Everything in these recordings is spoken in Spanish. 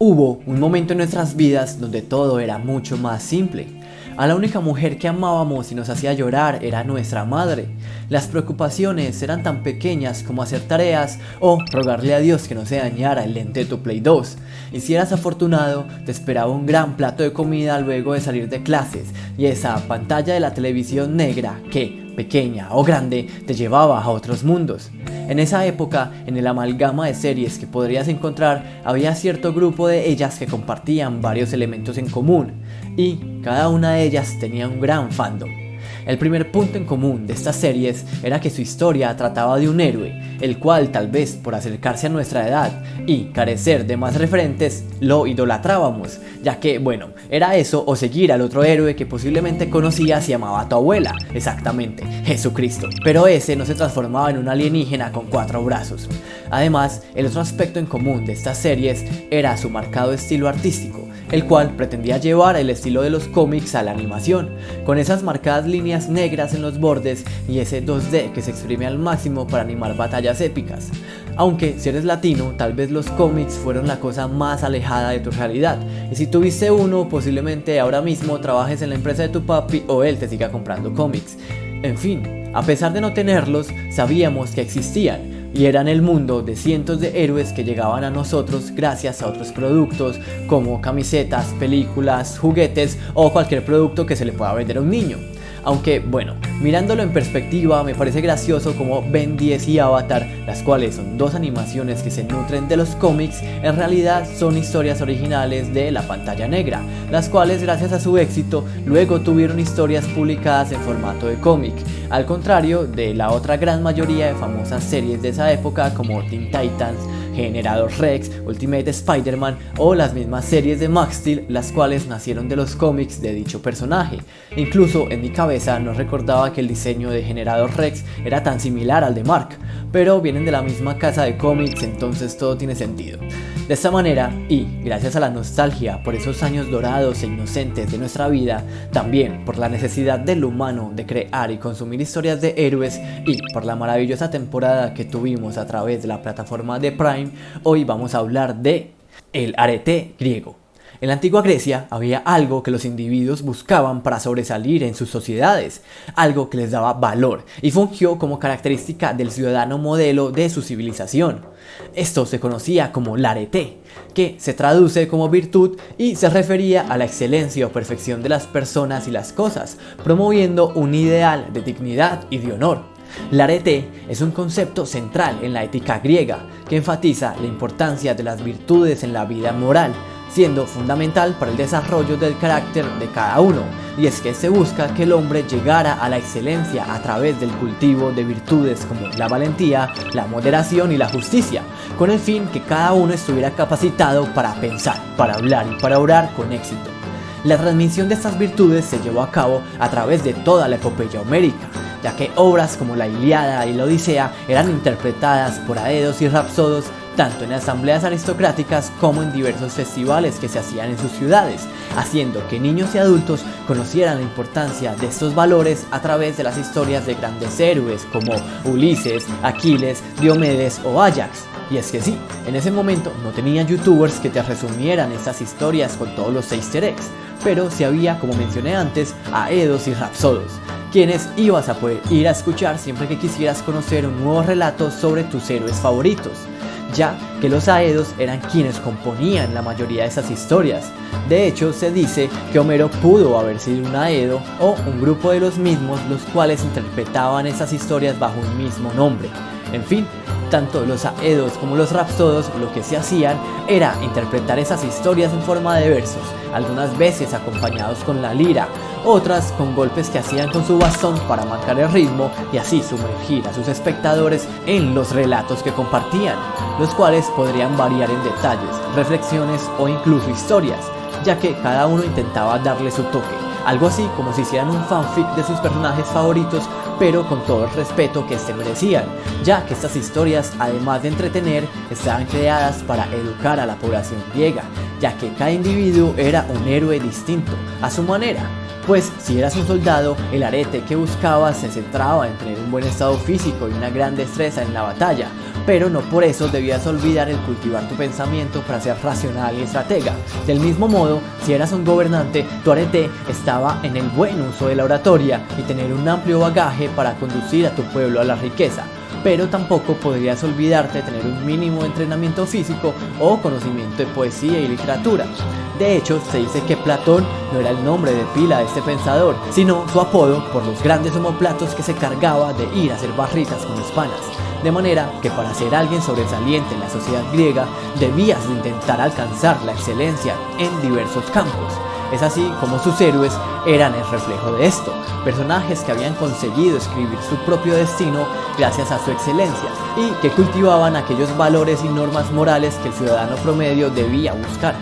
Hubo un momento en nuestras vidas donde todo era mucho más simple. A la única mujer que amábamos y nos hacía llorar era nuestra madre. Las preocupaciones eran tan pequeñas como hacer tareas o rogarle a Dios que no se dañara el lente de tu Play 2. Y si eras afortunado, te esperaba un gran plato de comida luego de salir de clases y esa pantalla de la televisión negra que, pequeña o grande, te llevaba a otros mundos. En esa época, en el amalgama de series que podrías encontrar, había cierto grupo de ellas que compartían varios elementos en común, y cada una de ellas tenía un gran fandom. El primer punto en común de estas series era que su historia trataba de un héroe, el cual tal vez por acercarse a nuestra edad y carecer de más referentes, lo idolatrábamos, ya que, bueno, era eso o seguir al otro héroe que posiblemente conocías y amaba a tu abuela, exactamente, Jesucristo, pero ese no se transformaba en un alienígena con 4 brazos. Además, el otro aspecto en común de estas series era su marcado estilo artístico, el cual pretendía llevar el estilo de los cómics a la animación, con esas marcadas líneas negras en los bordes y ese 2D que se exprime al máximo para animar batallas épicas. Aunque si eres latino, tal vez los cómics fueron la cosa más alejada de tu realidad, y si tuviste uno, posiblemente ahora mismo trabajes en la empresa de tu papi o él te siga comprando cómics. En fin, a pesar de no tenerlos, sabíamos que existían, y eran el mundo de cientos de héroes que llegaban a nosotros gracias a otros productos como camisetas, películas, juguetes o cualquier producto que se le pueda vender a un niño. Aunque bueno, mirándolo en perspectiva me parece gracioso como Ben 10 y Avatar, las cuales son dos animaciones que se nutren de los cómics, en realidad son historias originales de la pantalla negra, las cuales gracias a su éxito luego tuvieron historias publicadas en formato de cómic, al contrario de la otra gran mayoría de famosas series de esa época como Teen Titans, Generador Rex, Ultimate Spider-Man o las mismas series de Max Steel, las cuales nacieron de los cómics de dicho personaje. Incluso en mi cabeza no recordaba que el diseño de Generador Rex era tan similar al de Mark, pero vienen de la misma casa de cómics, entonces todo tiene sentido. De esta manera, y gracias a la nostalgia por esos años dorados e inocentes de nuestra vida, también por la necesidad del humano de crear y consumir historias de héroes y por la maravillosa temporada que tuvimos a través de la plataforma de Prime, hoy vamos a hablar de el arete griego. En la antigua Grecia había algo que los individuos buscaban para sobresalir en sus sociedades, algo que les daba valor y fungió como característica del ciudadano modelo de su civilización. Esto se conocía como la arete, que se traduce como virtud y se refería a la excelencia o perfección de las personas y las cosas, promoviendo un ideal de dignidad y de honor. La arete es un concepto central en la ética griega que enfatiza la importancia de las virtudes en la vida moral, siendo fundamental para el desarrollo del carácter de cada uno, y es que se busca que el hombre llegara a la excelencia a través del cultivo de virtudes como la valentía, la moderación y la justicia, con el fin que cada uno estuviera capacitado para pensar, para hablar y para orar con éxito. La transmisión de estas virtudes se llevó a cabo a través de toda la epopeya homérica, ya que obras como la Ilíada y la Odisea eran interpretadas por aedos y rapsodos tanto en asambleas aristocráticas como en diversos festivales que se hacían en sus ciudades, haciendo que niños y adultos conocieran la importancia de estos valores a través de las historias de grandes héroes como Ulises, Aquiles, Diomedes o Ajax. Y es que sí, en ese momento no tenía youtubers que te resumieran estas historias con todos los easter eggs, pero sí había, como mencioné antes, aedos y rapsodos, quienes ibas a poder ir a escuchar siempre que quisieras conocer un nuevo relato sobre tus héroes favoritos, ya que los aedos eran quienes componían la mayoría de esas historias. De hecho, se dice que Homero pudo haber sido un aedo o un grupo de los mismos los cuales interpretaban esas historias bajo un mismo nombre. En fin, tanto los aedos como los rapsodos lo que se hacían era interpretar esas historias en forma de versos, algunas veces acompañados con la lira, otras con golpes que hacían con su bastón para marcar el ritmo y así sumergir a sus espectadores en los relatos que compartían, los cuales podrían variar en detalles, reflexiones o incluso historias, ya que cada uno intentaba darle su toque, algo así como si hicieran un fanfic de sus personajes favoritos, pero con todo el respeto que se merecían, ya que estas historias, además de entretener, estaban creadas para educar a la población griega, ya que cada individuo era un héroe distinto, a su manera. Pues si eras un soldado, el arete que buscabas se centraba en tener un buen estado físico y una gran destreza en la batalla, pero no por eso debías olvidar el cultivar tu pensamiento para ser racional y estratega. Del mismo modo, si eras un gobernante, tu arete estaba en el buen uso de la oratoria y tener un amplio bagaje para conducir a tu pueblo a la riqueza. Pero tampoco podrías olvidarte de tener un mínimo de entrenamiento físico o conocimiento de poesía y literatura. De hecho, se dice que Platón no era el nombre de pila de este pensador, sino su apodo por los grandes omoplatos que se cargaba de ir a hacer barritas con los panas. De manera que para ser alguien sobresaliente en la sociedad griega, debías de intentar alcanzar la excelencia en diversos campos. Es así como sus héroes eran el reflejo de esto, personajes que habían conseguido escribir su propio destino gracias a su excelencia y que cultivaban aquellos valores y normas morales que el ciudadano promedio debía buscar.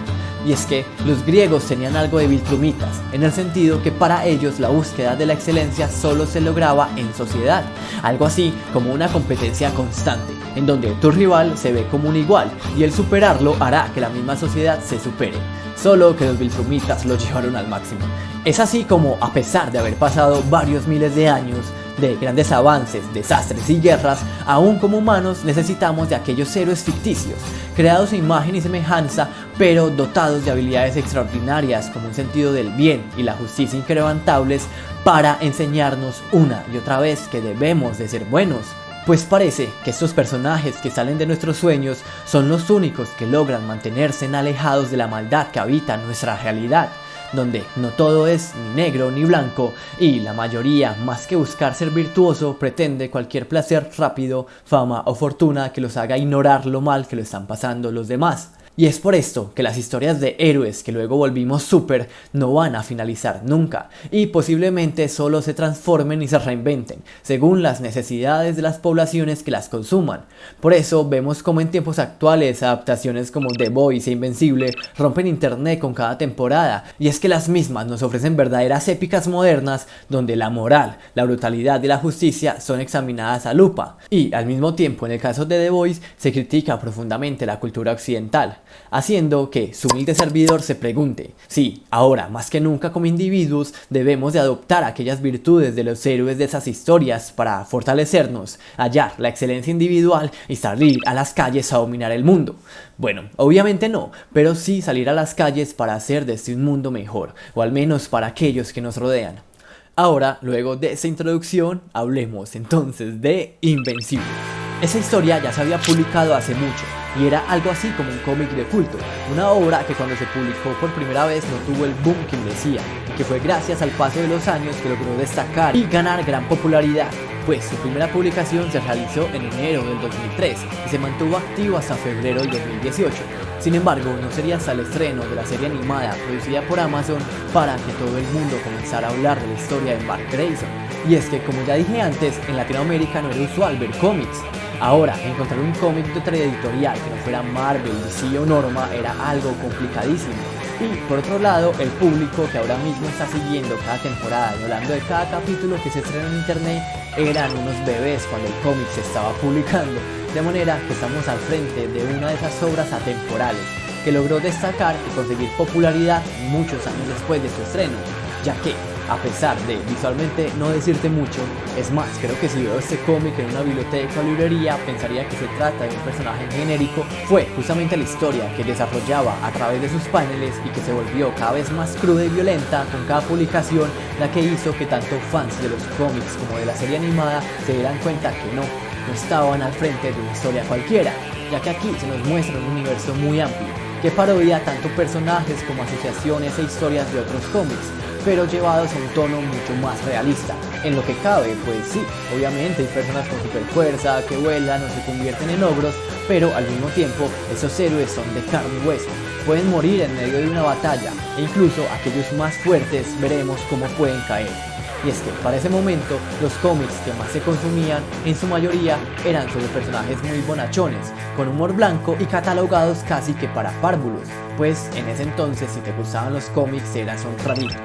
Y es que los griegos tenían algo de viltrumitas, en el sentido que para ellos la búsqueda de la excelencia solo se lograba en sociedad, algo así como una competencia constante, en donde tu rival se ve como un igual y el superarlo hará que la misma sociedad se supere. Solo que los viltrumitas lo llevaron al máximo. Es así como, a pesar de haber pasado varios miles de años de grandes avances, desastres y guerras, aún como humanos necesitamos de aquellos héroes ficticios, creados a imagen y semejanza, pero dotados de habilidades extraordinarias como un sentido del bien y la justicia inquebrantables, para enseñarnos una y otra vez que debemos de ser buenos. Pues parece que estos personajes que salen de nuestros sueños son los únicos que logran mantenerse alejados de la maldad que habita en nuestra realidad, donde no todo es ni negro ni blanco y la mayoría, más que buscar ser virtuoso, pretende cualquier placer rápido, fama o fortuna que los haga ignorar lo mal que lo están pasando los demás. Y es por esto que las historias de héroes que luego volvimos super no van a finalizar nunca y posiblemente solo se transformen y se reinventen según las necesidades de las poblaciones que las consuman. Por eso vemos como en tiempos actuales adaptaciones como The Voice e Invencible rompen internet con cada temporada, y es que las mismas nos ofrecen verdaderas épicas modernas donde la moral, la brutalidad y la justicia son examinadas a lupa, y al mismo tiempo en el caso de The Voice se critica profundamente la cultura occidental, haciendo que su humilde servidor se pregunte si ahora más que nunca como individuos debemos de adoptar aquellas virtudes de los héroes de esas historias para fortalecernos, hallar la excelencia individual y salir a las calles a dominar el mundo. Bueno, obviamente no, pero sí salir a las calles para hacer de este un mundo mejor, o al menos para aquellos que nos rodean. Ahora, luego de esta introducción, hablemos entonces de Invencible. Esa historia ya se había publicado hace mucho y era algo así como un cómic de culto, una obra que cuando se publicó por primera vez no tuvo el boom que merecía y que fue gracias al paso de los años que logró destacar y ganar gran popularidad, pues su primera publicación se realizó en enero del 2003 y se mantuvo activo hasta febrero del 2018. Sin embargo, no sería hasta el estreno de la serie animada producida por Amazon para que todo el mundo comenzara a hablar de la historia de Mark Grayson. Y es que, como ya dije antes, en Latinoamérica no era usual ver cómics. Ahora, encontrar un cómic de otra editorial que no fuera Marvel, DC o Norma era algo complicadísimo. Y por otro lado, el público que ahora mismo está siguiendo cada temporada y hablando de cada capítulo que se estrena en internet eran unos bebés cuando el cómic se estaba publicando. De manera que estamos al frente de una de esas obras atemporales que logró destacar y conseguir popularidad muchos años después de su estreno, ya que, a pesar de visualmente no decirte mucho, es más, creo que si veo este cómic en una biblioteca o librería pensaría que se trata de un personaje genérico. Fue justamente la historia que desarrollaba a través de sus paneles y que se volvió cada vez más cruda y violenta con cada publicación la que hizo que tanto fans de los cómics como de la serie animada se dieran cuenta que no estaban al frente de una historia cualquiera, ya que aquí se nos muestra un universo muy amplio que parodia tanto personajes como asociaciones e historias de otros cómics, pero llevados a un tono mucho más realista. En lo que cabe, pues sí, obviamente hay personas con super fuerza que vuelan o se convierten en ogros, pero al mismo tiempo esos héroes son de carne y hueso, pueden morir en medio de una batalla e incluso aquellos más fuertes veremos cómo pueden caer. Y es que para ese momento los cómics que más se consumían en su mayoría eran sobre personajes muy bonachones, con humor blanco y catalogados casi que para párvulos, pues en ese entonces si te gustaban los cómics eras un rarito.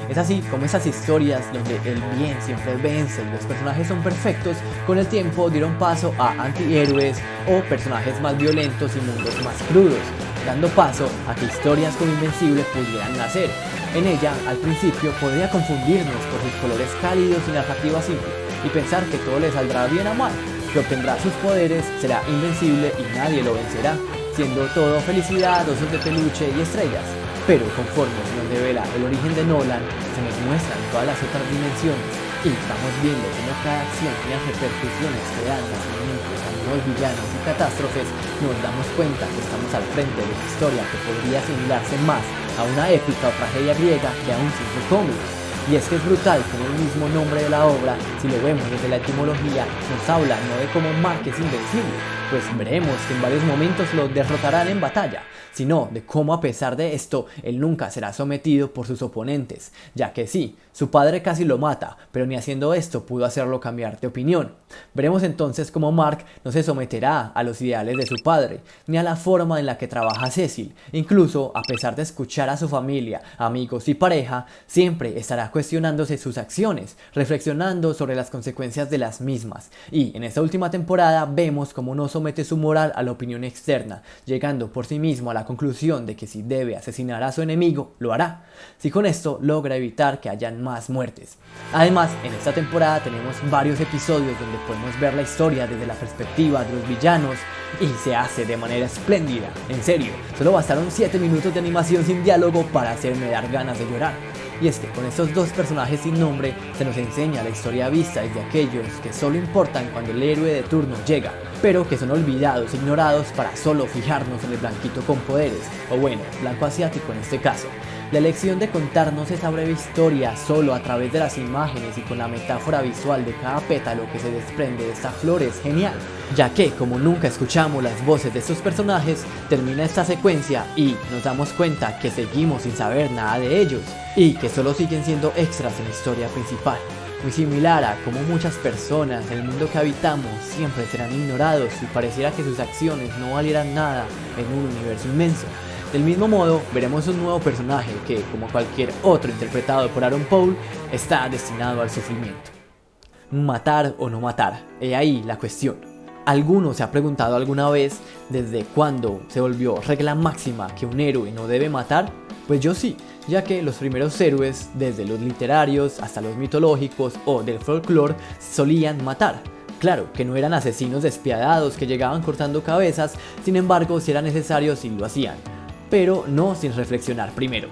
Es así como esas historias donde el bien siempre vence y los personajes son perfectos, con el tiempo dieron paso a antihéroes o personajes más violentos y mundos más crudos, dando paso a que historias como Invencible pudieran nacer. En ella, al principio, podría confundirnos por sus colores cálidos y narrativa simple, y pensar que todo le saldrá bien a Mark, que obtendrá sus poderes, será invencible y nadie lo vencerá, siendo todo felicidad, osos de peluche y estrellas. Pero conforme se nos revela el origen de Nolan, se nos muestran todas las otras dimensiones y estamos viendo cómo cada acción y las repercusiones que dan nacimientos a nuevos villanos y catástrofes. Nos damos cuenta que estamos al frente de una historia que podría asimilarse más a una épica o tragedia griega que a un simple cómic. Y es que es brutal como el mismo nombre de la obra, si lo vemos desde la etimología, nos habla no de cómo Mark es invencible, pues veremos que en varios momentos lo derrotarán en batalla, sino de cómo a pesar de esto, él nunca será sometido por sus oponentes, ya que sí, su padre casi lo mata, pero ni haciendo esto pudo hacerlo cambiar de opinión. Veremos entonces cómo Mark no se someterá a los ideales de su padre, ni a la forma en la que trabaja Cecil. Incluso, a pesar de escuchar a su familia, amigos y pareja, siempre estará cuestionándose sus acciones, reflexionando sobre las consecuencias de las mismas. Y en esta última temporada vemos cómo no somete su moral a la opinión externa, llegando por sí mismo a la conclusión de que si debe asesinar a su enemigo, lo hará, si con esto logra evitar que hayan más muertes. Además, en esta temporada tenemos varios episodios donde podemos ver la historia desde la perspectiva de los villanos y se hace de manera espléndida. En serio, solo bastaron 7 minutos de animación sin diálogo para hacerme dar ganas de llorar. Y es que con estos dos personajes sin nombre se nos enseña la historia vista desde aquellos que solo importan cuando el héroe de turno llega, pero que son olvidados e ignorados para solo fijarnos en el blanquito con poderes, o bueno, blanco asiático en este caso. La elección de contarnos esa breve historia solo a través de las imágenes y con la metáfora visual de cada pétalo que se desprende de esta flor es genial, ya que como nunca escuchamos las voces de estos personajes, termina esta secuencia y nos damos cuenta que seguimos sin saber nada de ellos y que solo siguen siendo extras en la historia principal. Muy similar a como muchas personas en el mundo que habitamos siempre serán ignorados y pareciera que sus acciones no valieran nada en un universo inmenso. Del mismo modo, veremos un nuevo personaje que, como cualquier otro interpretado por Aaron Paul, está destinado al sufrimiento. ¿Matar o no matar? He ahí la cuestión. ¿Alguno se ha preguntado alguna vez desde cuándo se volvió regla máxima que un héroe no debe matar? Pues yo sí, ya que los primeros héroes, desde los literarios hasta los mitológicos o del folclore, solían matar. Claro, que no eran asesinos despiadados que llegaban cortando cabezas, sin embargo, si era necesario, sí lo hacían, pero no sin reflexionar primero.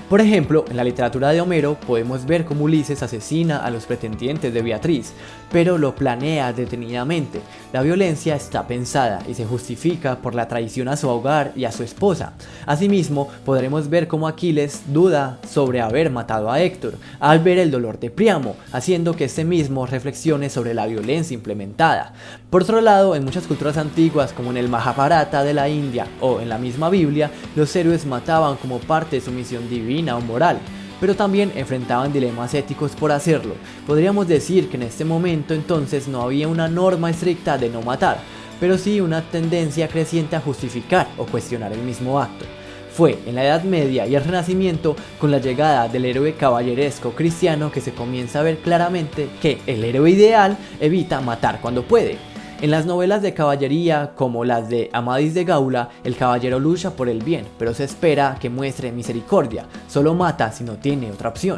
Por ejemplo, en la literatura de Homero podemos ver cómo Ulises asesina a los pretendientes de Beatriz, pero lo planea detenidamente. La violencia está pensada y se justifica por la traición a su hogar y a su esposa. Asimismo, podremos ver cómo Aquiles duda sobre haber matado a Héctor al ver el dolor de Príamo, haciendo que este mismo reflexione sobre la violencia implementada. Por otro lado, en muchas culturas antiguas, como en el Mahabharata de la India o en la misma Biblia, los héroes mataban como parte de su misión divina o moral, pero también enfrentaban dilemas éticos por hacerlo. Podríamos decir que en este momento entonces no había una norma estricta de no matar, pero sí una tendencia creciente a justificar o cuestionar el mismo acto. Fue en la Edad Media y el Renacimiento, con la llegada del héroe caballeresco cristiano, que se comienza a ver claramente que el héroe ideal evita matar cuando puede. En las novelas de caballería, como las de Amadís de Gaula, el caballero lucha por el bien, pero se espera que muestre misericordia, solo mata si no tiene otra opción.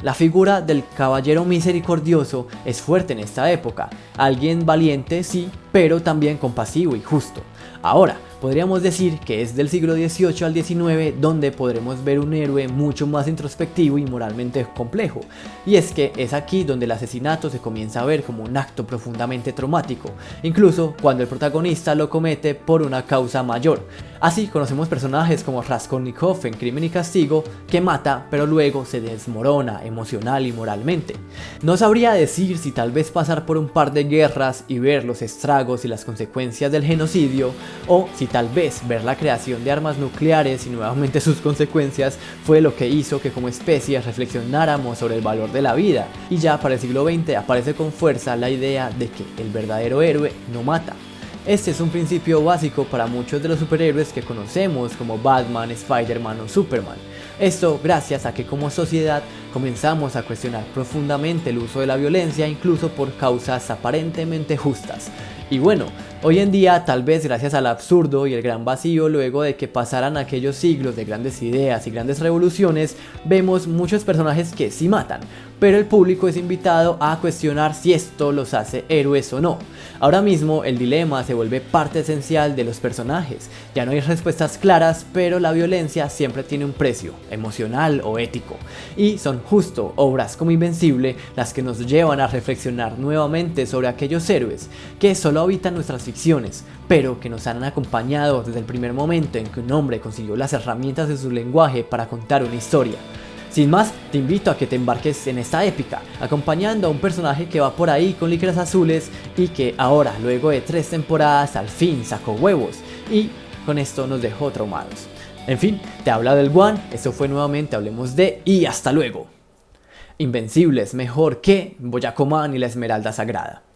La figura del caballero misericordioso es fuerte en esta época, alguien valiente sí, pero también compasivo y justo. Ahora, podríamos decir que es del siglo XVIII al XIX donde podremos ver un héroe mucho más introspectivo y moralmente complejo, y es que es aquí donde el asesinato se comienza a ver como un acto profundamente traumático, incluso cuando el protagonista lo comete por una causa mayor. Así conocemos personajes como Raskolnikov en Crimen y Castigo, que mata pero luego se desmorona emocional y moralmente. No sabría decir si tal vez pasar por un par de guerras y ver los estragos y las consecuencias del genocidio, o si tal vez ver la creación de armas nucleares y nuevamente sus consecuencias fue lo que hizo que como especie reflexionáramos sobre el valor de la vida. Y ya para el siglo XX aparece con fuerza la idea de que el verdadero héroe no mata. Este es un principio básico para muchos de los superhéroes que conocemos como Batman, Spider-Man o Superman. Esto gracias a que como sociedad comenzamos a cuestionar profundamente el uso de la violencia incluso por causas aparentemente justas. Y bueno, Hoy en día, tal vez gracias al absurdo y el gran vacío luego de que pasaran aquellos siglos de grandes ideas y grandes revoluciones, vemos muchos personajes que sí matan, pero el público es invitado a cuestionar si esto los hace héroes o no. Ahora mismo el dilema se vuelve parte esencial de los personajes, ya no hay respuestas claras, pero la violencia siempre tiene un precio, emocional o ético, y son justo obras como Invencible las que nos llevan a reflexionar nuevamente sobre aquellos héroes que solo habitan nuestras ficciones, pero que nos han acompañado desde el primer momento en que un hombre consiguió las herramientas de su lenguaje para contar una historia. Sin más, te invito a que te embarques en esta épica, acompañando a un personaje que va por ahí con licras azules y que ahora, luego de 3 temporadas, al fin sacó huevos y con esto nos dejó traumados. En fin, te habla del One, esto fue nuevamente Hablemos de y hasta luego. Invencible es mejor que Boyaco Man y la Esmeralda Sagrada.